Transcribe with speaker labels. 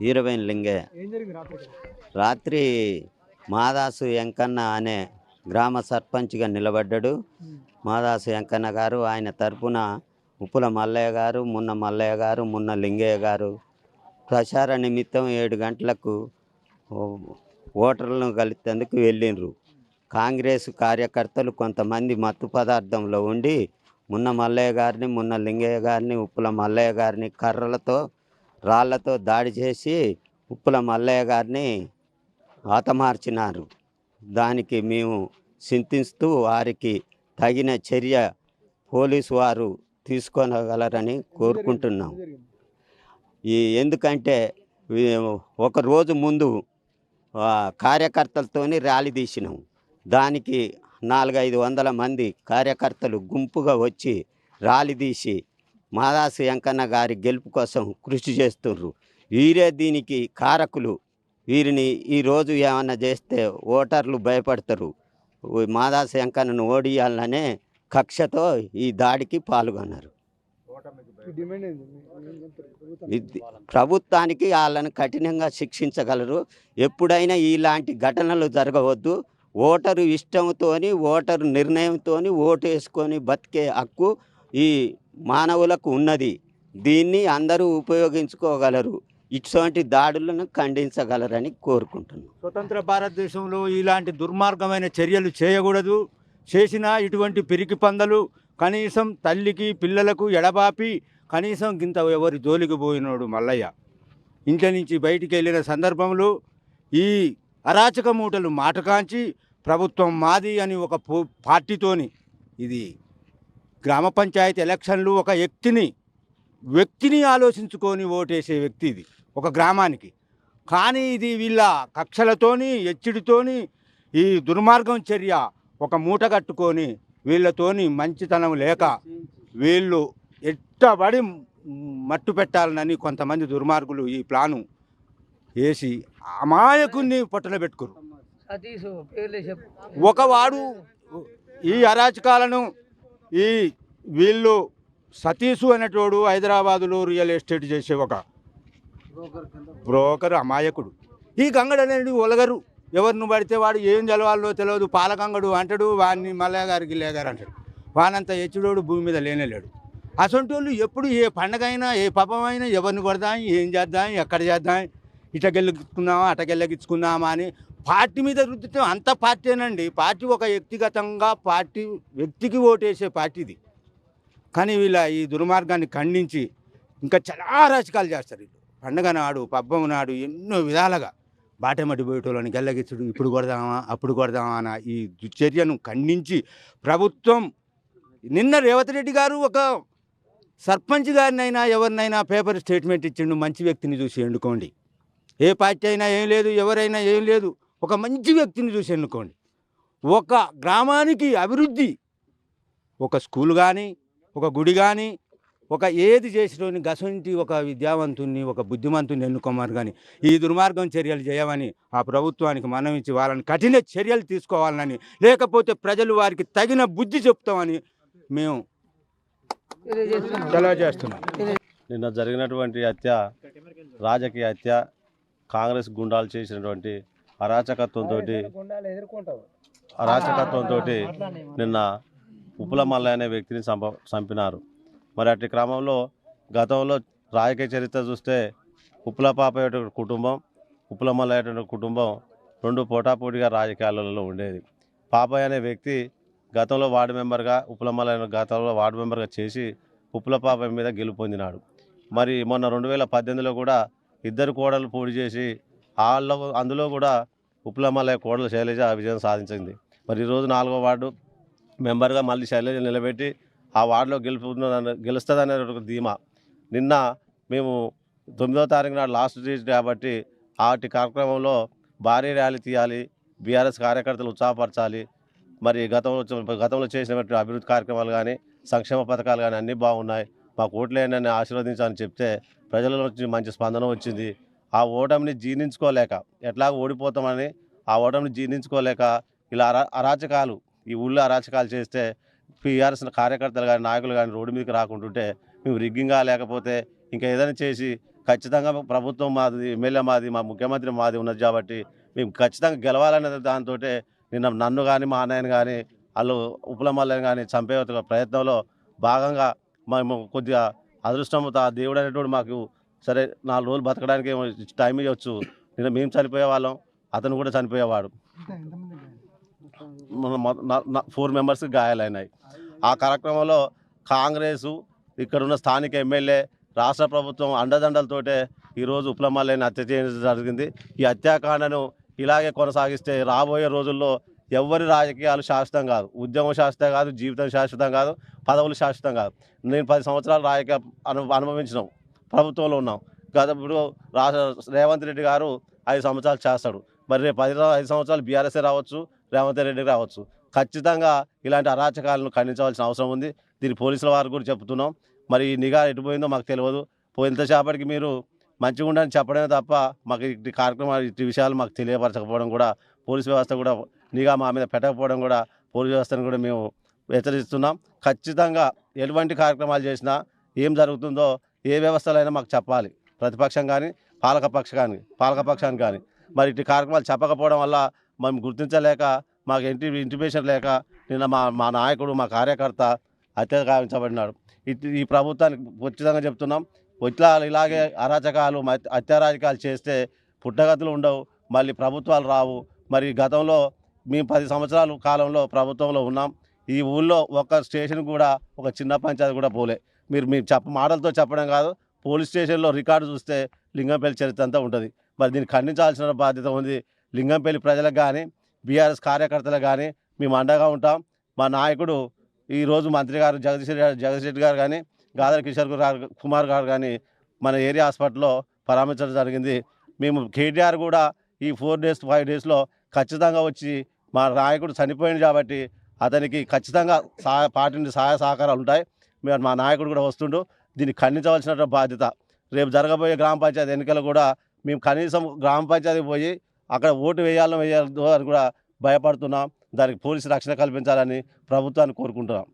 Speaker 1: ఈరవైన లింగయ్య. రాత్రి మాదాసు వెంకన్న అనే గ్రామ సర్పంచ్గా నిలబడ్డాడు. మాదాసు వెంకన్న గారు, ఆయన తరపున ఉప్పుల మల్లయ్య గారు, మున్న మల్లయ్య గారు, మున్న లింగయ్య గారు ప్రచార నిమిత్తం 7 గంటలకు ఓటర్లను కలిసేందుకు వెళ్ళిండ్రు. కాంగ్రెస్ కార్యకర్తలు కొంతమంది మత్తు పదార్థంలో ఉండి మున్న మల్లయ్య గారిని, మున్న లింగయ్య గారిని, ఉప్పుల మల్లయ్య గారిని కర్రలతో రాళ్లతో దాడి చేసి ఉప్పుల మల్లయ్య గారిని హతమార్చినారు. దానికి మేము చింతిస్తూ వారికి తగిన చర్య పోలీసు వారు తీసుకోగలరని కోరుకుంటున్నాం. ఎందుకంటే ఒక రోజు ముందు కార్యకర్తలతోని ర్యాలీ తీసినాం. దానికి 400-500 మంది కార్యకర్తలు గుంపుగా వచ్చి ర్యాలీ తీసి మాదాసు వెంకన్న గారి గెలుపు కోసం కృషి చేస్తున్నారు. వీరే దీనికి కారకులు. వీరిని ఈరోజు ఏమన్నా చేస్తే ఓటర్లు భయపడతారు. మాదాసు వెంకన్నను ఓడియాలనే కక్షతో ఈ దాడికి పాల్గొన్నారు. ప్రభుత్వానికి వాళ్ళని కఠినంగా శిక్షించగలరు. ఎప్పుడైనా ఇలాంటి ఘటనలు జరగవద్దు. ఓటరు ఇష్టంతో, ఓటరు నిర్ణయంతో ఓటు వేసుకొని బతికే హక్కు ఈ మానవులకు ఉన్నది. దీన్ని అందరూ ఉపయోగించుకోగలరు. ఇటువంటి దాడులను ఖండించగలరని కోరుకుంటున్నాను.
Speaker 2: స్వతంత్ర భారతదేశంలో ఇలాంటి దుర్మార్గమైన చర్యలు చేయకూడదు. చేసినా ఇటువంటి పిరికి పందలు కనీసం తల్లికి పిల్లలకు ఎడబాపి కనీసం గింత ఎవరి జోలికి పోయినాడు మల్లయ్య. ఇంటి నుంచి బయటికి వెళ్ళిన సందర్భంలో ఈ అరాచక మూటలు మాటకాంచి ప్రభుత్వం మాది అని ఒక పార్టీతోని ఇది గ్రామ పంచాయతీ ఎలక్షన్లు ఒక వ్యక్తిని ఆలోచించుకొని ఓటేసే వ్యక్తి ఇది ఒక గ్రామానికి. కానీ ఇది వీళ్ళ కక్షలతోని ఎచ్చిడితోని ఈ దుర్మార్గం చర్య ఒక మూట కట్టుకొని వీళ్ళతోని మంచితనం లేక వీళ్ళు ఎట్టబడి మట్టు పెట్టాలని కొంతమంది దుర్మార్గులు ఈ ప్లాను వేసి అమాయకుల్ని పొట్టన పెట్టుకురు. ఒకవాడు ఈ అరాచకాలను వీళ్ళు సతీషు అనేటోడు హైదరాబాదులో రియల్ ఎస్టేట్ చేసే ఒక బ్రోకర్ అమాయకుడు. ఈ గంగడు అనేది ఒలగరు. ఎవరిని పడితే వాడు ఏం తెలవాలో తెలియదు. పాలగంగడు అంటాడు, వాడిని మల్లయ్య గారికి లేగారు అంటాడు. వానంత హెచ్చుడోడు భూమి మీద లేనేలేడు. అసొంటి వాళ్ళు ఎప్పుడు ఏ పండగైనా ఏ పాపమైనా ఎవరిని కొడదాం, ఏం చేద్దాం, ఎక్కడ చేద్దాం, ఇటకెళ్ళగించుకుందామా అటకెళ్ళగించుకుందామా అని పార్టీ మీద రుద్దితే అంత పార్టీనండి. పార్టీ ఒక వ్యక్తిగతంగా వ్యక్తికి ఓటేసే పార్టీది. కానీ వీళ్ళ ఈ దుర్మార్గాన్ని ఖండించి ఇంకా చాలా రాజకీయాలు చేస్తారు. వీళ్ళు పండగ నాడు పబ్బం నాడు ఎన్నో విధాలుగా బాటమట్టి పోయేటోళ్ళని గెల్లగిచ్చుడు, ఇప్పుడు కొడదామా అప్పుడు కొడదామా అన్న ఈ దుశ్చర్యను ఖండించి ప్రభుత్వం నిన్న రేవంత్ రెడ్డి గారు ఒక సర్పంచ్ గారినైనా ఎవరినైనా పేపర్ స్టేట్మెంట్ ఇచ్చిండు, మంచి వ్యక్తిని చూసి ఎన్నుకోండి. ఏ పార్టీ అయినా ఏం లేదు, ఎవరైనా ఏం లేదు, ఒక మంచి వ్యక్తిని చూసి ఎన్నుకోండి. ఒక గ్రామానికి అభివృద్ధి, ఒక స్కూల్ కానీ ఒక గుడి కానీ ఒక ఏది చేసినోని గసంటి ఒక విద్యావంతుని ఒక బుద్ధిమంతుని ఎన్నుకోమారు. కానీ ఈ దుర్మార్గం చర్యలు చేయమని ఆ ప్రభుత్వానికి మనమిచ్చి వాళ్ళని కఠిన చర్యలు తీసుకోవాలని, లేకపోతే ప్రజలు వారికి తగిన బుద్ధి చెప్తామని మేము తెలియజేస్తున్నాం.
Speaker 3: నిన్న జరిగినటువంటి హత్య రాజకీయ హత్య, కాంగ్రెస్ గుండాలు చేసినటువంటి అరాచకత్వంతో నిన్న ఉప్పుల మల్లయ్య అనే వ్యక్తిని చంపినారు. మరి అట్టి క్రమంలో గతంలో రాజకీయ చరిత్ర చూస్తే ఉప్పుల పాపయ్య కుటుంబం, ఉప్పుల మల్లయ్య కుటుంబం రెండు పోటాపోటీగా రాజకీయాలలో ఉండేది. పాపయ్య అనే వ్యక్తి గతంలో వార్డు మెంబర్గా, ఉప్పుల మల్లయ్య గతంలో వార్డు మెంబర్గా చేసి ఉప్పుల పాపయ్య మీద గెలుపొందినాడు. మరి మొన్న 2018లో కూడా ఇద్దరు కోడలు పోటీ చేసి అందులో కూడా ఉప్పుల మల్లయ్య కోడలు శైలజ విజయం సాధించింది. మరి ఈరోజు 4వ వార్డు మెంబర్గా మళ్ళీ శైలజ నిలబెట్టి ఆ వార్డులో గెలుస్తుందనే ఒక ధీమా. నిన్న మేము 9వ తారీఖు నాడు లాస్ట్ డేట్ కాబట్టి ఆటి కార్యక్రమంలో భారీ ర్యాలీ తీయాలి, బీఆర్ఎస్ కార్యకర్తలు ఉత్సాహపరచాలి. మరి గతంలో చేసినటువంటి అభివృద్ధి కార్యక్రమాలు కానీ సంక్షేమ పథకాలు కానీ అన్నీ బాగున్నాయి, మాకు ఓట్లేనని ఆశీర్వదించాలని చెప్తే ప్రజల నుంచి మంచి స్పందన వచ్చింది. ఆ ఓటమిని జీర్ణించుకోలేక, ఎట్లాగో ఓడిపోతామని ఆ ఓటమిని జీర్ణించుకోలేక ఇలా అరాచకాలు, ఈ ఊళ్ళో అరాచకాలు చేస్తే టీఆర్ఎస్ కార్యకర్తలు కానీ నాయకులు కానీ రోడ్డు మీదకి రాకుంటుంటే మేము రిగ్గింగ్గా లేకపోతే ఇంకా ఏదైనా చేసి ఖచ్చితంగా ప్రభుత్వం మాది, ఎమ్మెల్యే మాది, మా ముఖ్యమంత్రి మాది ఉన్నది కాబట్టి మేము ఖచ్చితంగా గెలవాలనే దాంతో నన్ను కానీ మా అన్నయ్యని కానీ వాళ్ళు ఉప్పుల మల్లయ్యని కానీ చంపే ప్రయత్నంలో భాగంగా మేము కొద్దిగా అదృష్టంతో ఆ దేవుడు అనేటువంటి మాకు సరే 4 రోజులు బతకడానికి టైం ఇవ్వచ్చు. మేము చనిపోయేవాళ్ళం, అతను కూడా చనిపోయేవాడు. 4 మెంబర్స్కి గాయాలైనాయి. ఆ కార్యక్రమంలో కాంగ్రెసు, ఇక్కడున్న స్థానిక ఎమ్మెల్యే, రాష్ట్ర ప్రభుత్వం అండదండలతోటే ఈరోజు ఉప్పుల మల్లయ్యని హత్య చేయడం జరిగింది. ఈ హత్యాకాండను ఇలాగే కొనసాగిస్తే రాబోయే రోజుల్లో ఎవరి రాజకీయాలు శాశ్వతం కాదు, ఉద్యమం శాశ్వతం కాదు, జీవితం శాశ్వతం కాదు, పదవులు శాశ్వతం కాదు. నేను 10 సంవత్సరాలు రాజకీయ అనుభవించినాం, ప్రభుత్వంలో ఉన్నాం. ఇప్పుడు రేవంత్ రెడ్డి గారు 5 సంవత్సరాలు చేస్తాడు. మరి రేపు 5 సంవత్సరాలు బీఆర్ఎస్ఏ రావచ్చు, రేవంత్ రెడ్డి రావచ్చు. ఖచ్చితంగా ఇలాంటి అరాచకాలను ఖండించవలసిన అవసరం ఉంది. దీన్ని పోలీసుల వారు కూడా చెప్తున్నాం. మరి ఈ నిఘా ఎటుపోయిందో మాకు తెలియదు. ఇంతసేపటికి మీరు మంచిగా ఉండని చెప్పడమే తప్ప మాకు ఇటు కార్యక్రమాలు, ఇటు విషయాలు మాకు తెలియపరచకపోవడం కూడా, పోలీస్ వ్యవస్థ కూడా నిఘా మా మీద పెట్టకపోవడం కూడా పోలీస్ వ్యవస్థను కూడా మేము హెచ్చరిస్తున్నాం. ఖచ్చితంగా ఎటువంటి కార్యక్రమాలు చేసినా ఏం జరుగుతుందో ఏ వ్యవస్థలో అయినా మాకు చెప్పాలి, ప్రతిపక్షం కానీ పాలకపక్షానికి కానీ. మరి ఇటు కార్యక్రమాలు చెప్పకపోవడం వల్ల మేము గుర్తించలేక, మాకు ఇంటిమేషన్ లేక నిన్న మా నాయకుడు, మా కార్యకర్త హత్య గావించబడినాడు. ఈ ప్రభుత్వానికి ఖచ్చితంగా చెప్తున్నాం, ఇలాగే అరాచకాలు, అత్యారాజకాలు చేస్తే పుట్టగతులు ఉండవు, మళ్ళీ ప్రభుత్వాలు రావు. మరి గతంలో మేము 10 సంవత్సరాల కాలంలో ప్రభుత్వంలో ఉన్నాం. ఈ ఊళ్ళో ఒక స్టేషన్ కూడా, ఒక చిన్న పంచాయతీ కూడా పోలే. మీరు మాటలతో చెప్పడం కాదు, పోలీస్ స్టేషన్లో రికార్డు చూస్తే లింగంపల్లి చరిత్ర అంతా ఉంటుంది. మరి దీన్ని ఖండించాల్సిన బాధ్యత ఉంది. లింగంపల్లి ప్రజలకు కానీ, బీఆర్ఎస్ కార్యకర్తలకు కానీ మేము అండగా ఉంటాం. మా నాయకుడు ఈరోజు మంత్రి గారు జగదీష్ రెడ్డి గారు కానీ, గాదర్ కిషోర్ కుమార్ గారు కానీ మన ఏరియా హాస్పిటల్లో పరామర్శించడం జరిగింది. మేము కేటీఆర్ కూడా ఈ 4 days 5 daysలో ఖచ్చితంగా వచ్చి, మా నాయకుడు చనిపోయింది కాబట్టి అతనికి ఖచ్చితంగా పార్టీ నుండి సహాయ సహకారాలు ఉంటాయి. మా నాయకుడు కూడా వస్తుండు. దీన్ని ఖండించవలసిన బాధ్యత. రేపు జరగబోయే గ్రామ పంచాయతీ ఎన్నికలు కూడా మేము కనీసం గ్రామ పంచాయతీ పోయి అక్కడ ఓటు వేయాలో అని కూడా భయపడుతున్నాం. దానికి పోలీసు రక్షణ కల్పించాలని ప్రభుత్వాన్ని కోరుకుంటున్నాం.